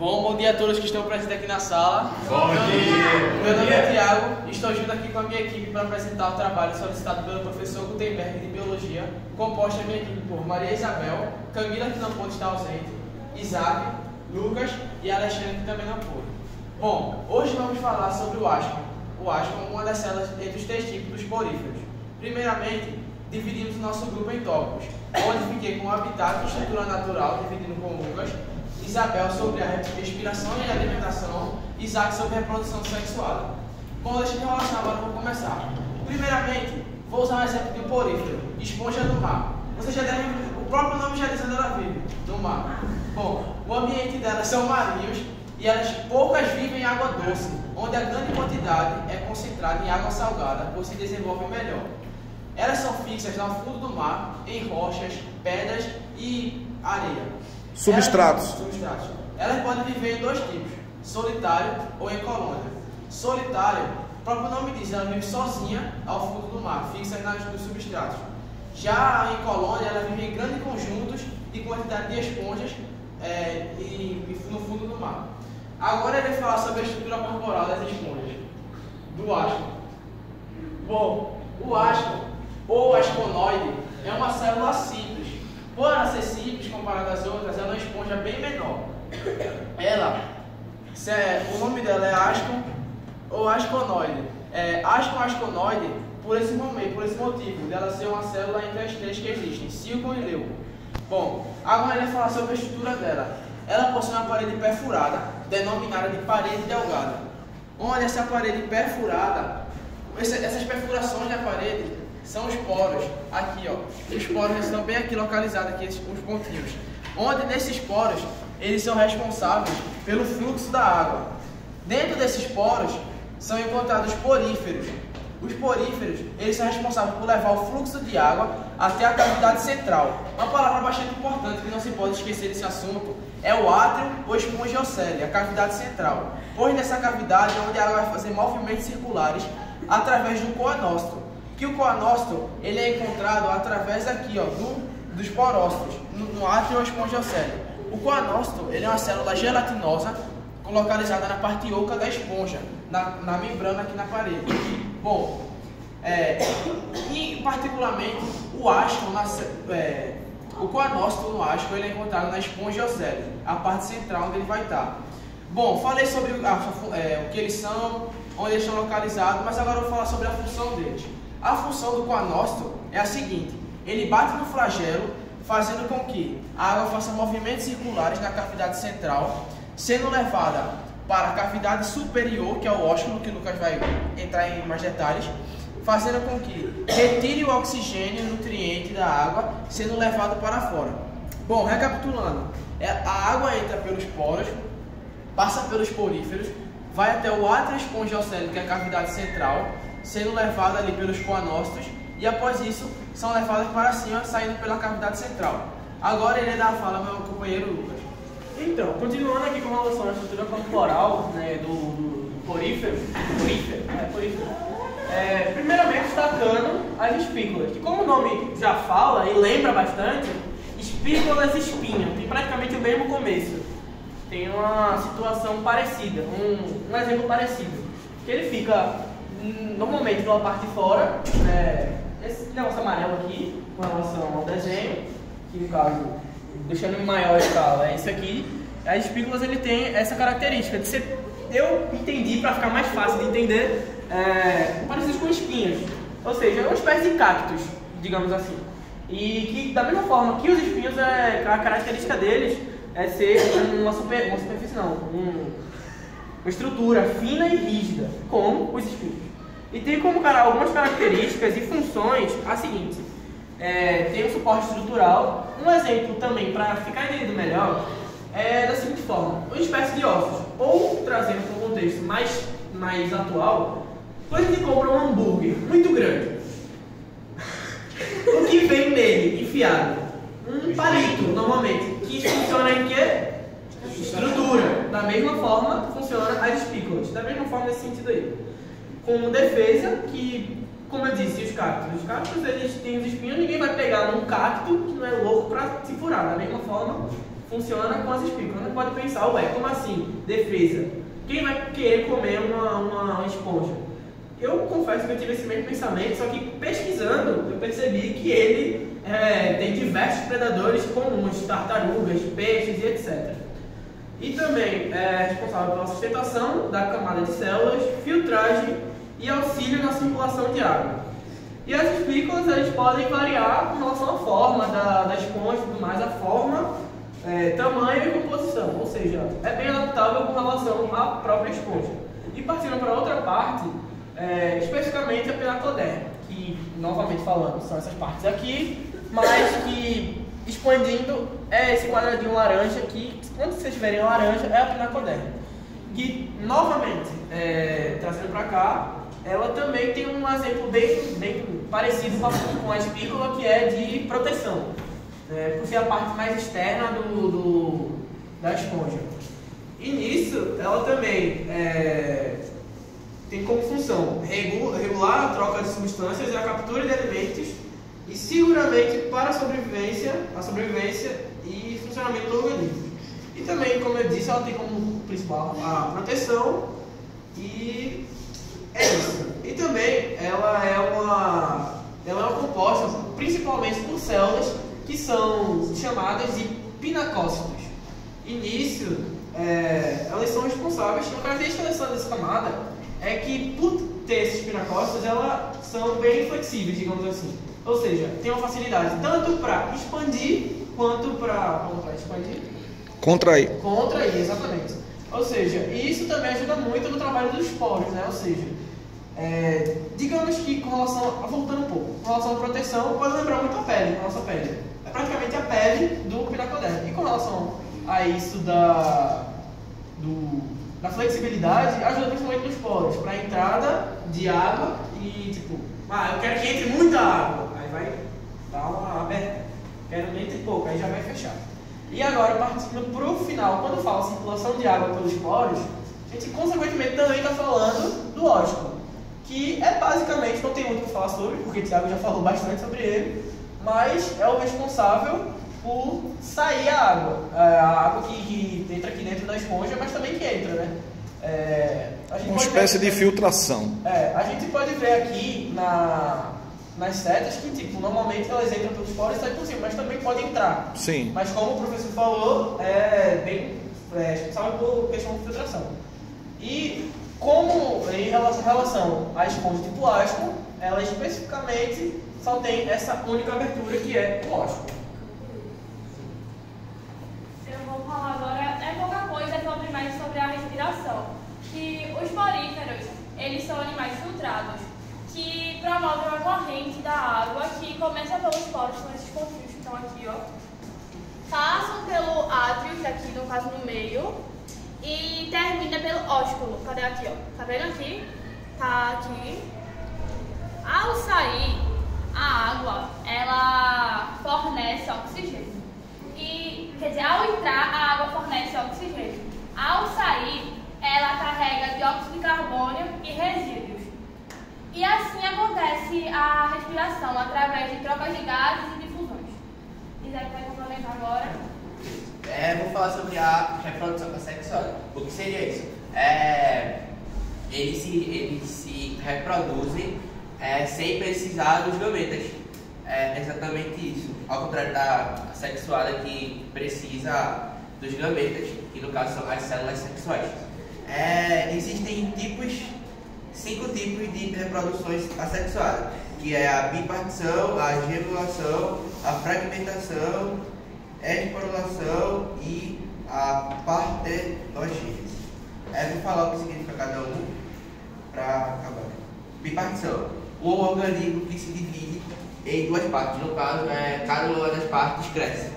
Bom dia a todos que estão presentes aqui na sala. Bom dia! Meu nome é Thiago e estou junto aqui com a minha equipe para apresentar o trabalho solicitado pelo professor Gutenberg de Biologia, composto a minha equipe por Maria Isabel, Camila, que não pôde estar ausente, Isaac, Lucas e Alexandre, que também não pôde. Bom, hoje vamos falar sobre o asco. O asco é uma das células entre os três tipos dos poríferos. Primeiramente, dividimos o nosso grupo em tópicos, onde fiquei com o habitat e estrutura natural, dividindo com Lucas, Isabel sobre a respiração e alimentação, Isaac sobre reprodução sexual. Bom, deixa eu relacionar agora, vamos começar. Primeiramente, vou usar um exemplo de um porífero, esponja do mar. Você já deve, o próprio nome já diz onde ela vive, no mar. Bom, o ambiente delas são marinhos e elas poucas vivem em água doce, onde a grande quantidade é concentrada em água salgada, pois se desenvolve melhor. Elas são fixas no fundo do mar, em rochas, pedras e areia. Substratos. Elas podem viver em dois tipos, solitário ou em colônia. Solitário, o próprio nome diz, ela vive sozinha ao fundo do mar, fixa nos substratos. Já em colônia, ela vive em grandes conjuntos e quantidade de esponjas no fundo do mar. Agora ele vai falar sobre a estrutura corporal das esponjas, do asco. Bom, o asco, ou asconoide, é uma célula simples. Por ela ser simples comparada às outras, ela é uma esponja bem menor. O nome dela é asco ou asconoide. Asconoide por esse motivo, dela ser uma célula entre as três que existem, sílgon e leuco. Bom, agora ele vai falar sobre a estrutura dela. Ela possui uma parede perfurada, denominada de parede delgada. Onde essa parede perfurada, essas perfurações da parede são os poros, aqui ó, os poros estão bem aqui localizados, aqui os pontinhos, onde nesses poros, eles são responsáveis pelo fluxo da água. Dentro desses poros, são encontrados poríferos. Os poríferos, eles são responsáveis por levar o fluxo de água até a cavidade central. Uma palavra bastante importante que não se pode esquecer desse assunto é o átrio ou espongiocele, a cavidade central. Pois nessa cavidade é onde a água vai fazer movimentos circulares através do coanócito. Que o coanócito, ele é encontrado através aqui, ó, dos porócitos, no átrio ou espongiocele. O coanócito, ele é uma célula gelatinosa localizada na parte oca da esponja, na membrana aqui na parede. Bom, e particularmente o asco, o coanócito no asco, ele é encontrado na espongiocele, a parte central onde ele vai estar. Bom, falei sobre o que eles são, onde eles estão localizados, mas agora eu vou falar sobre a função deles. A função do coanócito é a seguinte: ele bate no flagelo, fazendo com que a água faça movimentos circulares na cavidade central, sendo levada para a cavidade superior, que é o ósculo, que o Lucas vai entrar em mais detalhes, fazendo com que retire o oxigênio e o nutriente da água, sendo levado para fora. Bom, recapitulando, a água entra pelos poros, passa pelos poríferos, vai até o átrio espongiocele, que é a cavidade central, sendo levada ali pelos coanócitos, e após isso são levadas para cima, saindo pela cavidade central. Agora ele dá a fala ao meu companheiro Lucas. Então, continuando aqui com relação à estrutura corporal, né, do porífero, primeiramente destacando as espículas, que como o nome já fala e lembra bastante, espículas espinho, tem praticamente o mesmo começo. Tem uma situação parecida, um exemplo parecido, que ele fica normalmente pela parte de fora, esse negócio amarelo aqui, com relação ao desenho, que no caso, deixando em maior escala, é isso aqui. As espículas, ele tem essa característica de ser, eu entendi para ficar mais fácil de entender, parecidos com espinhos, ou seja, é uma espécie de cactos, digamos assim. E que da mesma forma que os espinhos, a característica deles é ser uma superfície não, uma estrutura fina e rígida, como os espinhos. E tem como algumas características e funções a seguinte: tem um suporte estrutural. Um exemplo também, para ficar entendido melhor, é da seguinte forma: uma espécie de ossos, ou trazendo para um contexto mais atual, quando a gente compra um hambúrguer muito grande, o que vem nele enfiado? Um palito, normalmente, que funciona em quê? Estrutura. Da mesma forma funciona as espículas, da mesma forma nesse sentido aí. Com defesa, que, como eu disse, os cactos eles têm os espinhos, ninguém vai pegar num cacto que não é louco para se furar. Da mesma forma funciona com as espículas. Você pode pensar, ué, como assim? Defesa. Quem vai querer comer uma esponja? Eu confesso que eu tive esse mesmo pensamento, só que pesquisando eu percebi que ele tem diversos predadores comuns, tartarugas, peixes e etc. E também é responsável pela sustentação da camada de células, filtragem e auxílio na circulação de água. E as espículas eles podem variar com relação à forma da esponja e tudo mais, a forma, tamanho e composição, ou seja, é bem adaptável com relação à própria esponja. E partindo para outra parte, especificamente a pinacoderma, que, novamente falando, são essas partes aqui, mas que, expandindo, é esse quadradinho laranja que, quando vocês verem a laranja, é a pinacoderma. Que, novamente, trazendo para cá, ela também tem um exemplo bem parecido com a espícula, que é de proteção, por ser a parte mais externa da esponja. E nisso, ela também tem como função regular a troca de substâncias e a captura de alimentos e seguramente para a sobrevivência e funcionamento do organismo. E também, como eu disse, ela tem como principal a proteção e é isso. E também ela é uma composta principalmente por células que são chamadas de pinacócitos. E nisso, elas são responsáveis, uma característica dessa camada é que por ter esses pinacócitos, elas são bem flexíveis, digamos assim. Ou seja, tem uma facilidade tanto para expandir quanto para expandir? Contrair, exatamente. Ou seja, isso também ajuda muito no trabalho dos poros, né? Ou seja, digamos que com relação voltando um pouco, com relação à proteção, pode lembrar muito a pele, a nossa pele. É praticamente a pele do pinacoderma. E com relação a isso da flexibilidade, ajuda principalmente nos poros, para a entrada de água e tipo, eu quero que entre muita água, aí vai dar uma aberta, quero que entre pouco, aí já vai fechar. E agora, partindo para o final, quando fala circulação de água pelos poros, a gente consequentemente também está falando do ósculo, que é basicamente, não tem muito o que falar sobre, porque o Thiago já falou bastante sobre ele, mas é o responsável por sair a água que entra aqui dentro da esponja, mas também que entra, né? uma espécie de filtração. A gente pode ver aqui nas setas que, tipo, normalmente elas entram pelos poros e saem por cima, mas também podem entrar. Sim. Mas como o professor falou, é bem responsável por questão de filtração. E como em relação à esponja tipo ósculo, ela especificamente só tem essa única abertura que é o ósculo. Eu vou falar agora, pouca coisa sobre a respiração. Que os poríferos, eles são animais filtrados, que promovem uma corrente da água que começa pelos poros, são esses pontinhos que estão aqui, ó. Passam pelo átrio, que aqui no caso no meio, e termina pelo ósculo. Cadê aqui, ó? Tá vendo aqui? Tá aqui. Ao sair, a água, ela fornece oxigênio. Quer dizer, ao entrar, a água fornece oxigênio. Ao sair, ela carrega dióxido de carbono e resíduos. E assim acontece a respiração, através de trocas de gases e difusões. Isaac vai complementar agora. Vou falar sobre a reprodução sexual. O que seria isso? Eles se reproduzem sem precisar dos gametas. É exatamente isso. Ao contrário da sexuada que precisa dos gametas, que no caso são as células sexuais. Existem 5 tipos de reproduções assexuadas, que é a bipartição, a gemulação, a fragmentação, esporulação e a partenogênese. Vou falar o que significa cada um para acabar. Bipartição: o organismo que se divide em 2 partes, no caso, cada uma das partes cresce.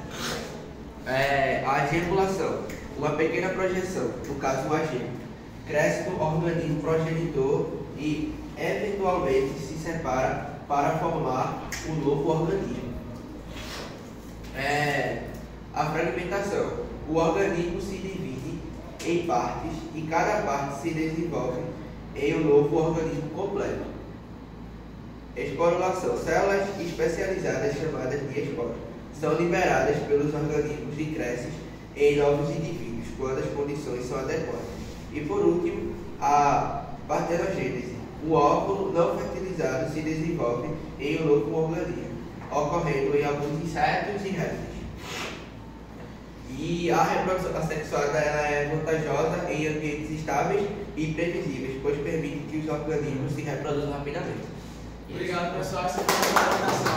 A gemulação: uma pequena projeção, no caso o agênio, cresce no organismo progenitor e eventualmente se separa para formar um novo organismo. A fragmentação: o organismo se divide em partes e cada parte se desenvolve em um novo organismo completo. Esporulação: células especializadas chamadas de esporos são liberadas pelos organismos e crescem em novos indivíduos, quando as condições são adequadas. E por último, a partenogênese. O óvulo não fertilizado se desenvolve em um novo organismo, ocorrendo em alguns insetos e répteis. E a reprodução assexuada ela é vantajosa em ambientes estáveis e previsíveis, pois permite que os organismos se reproduzam rapidamente. Obrigado, pessoal. Essa foi a apresentação.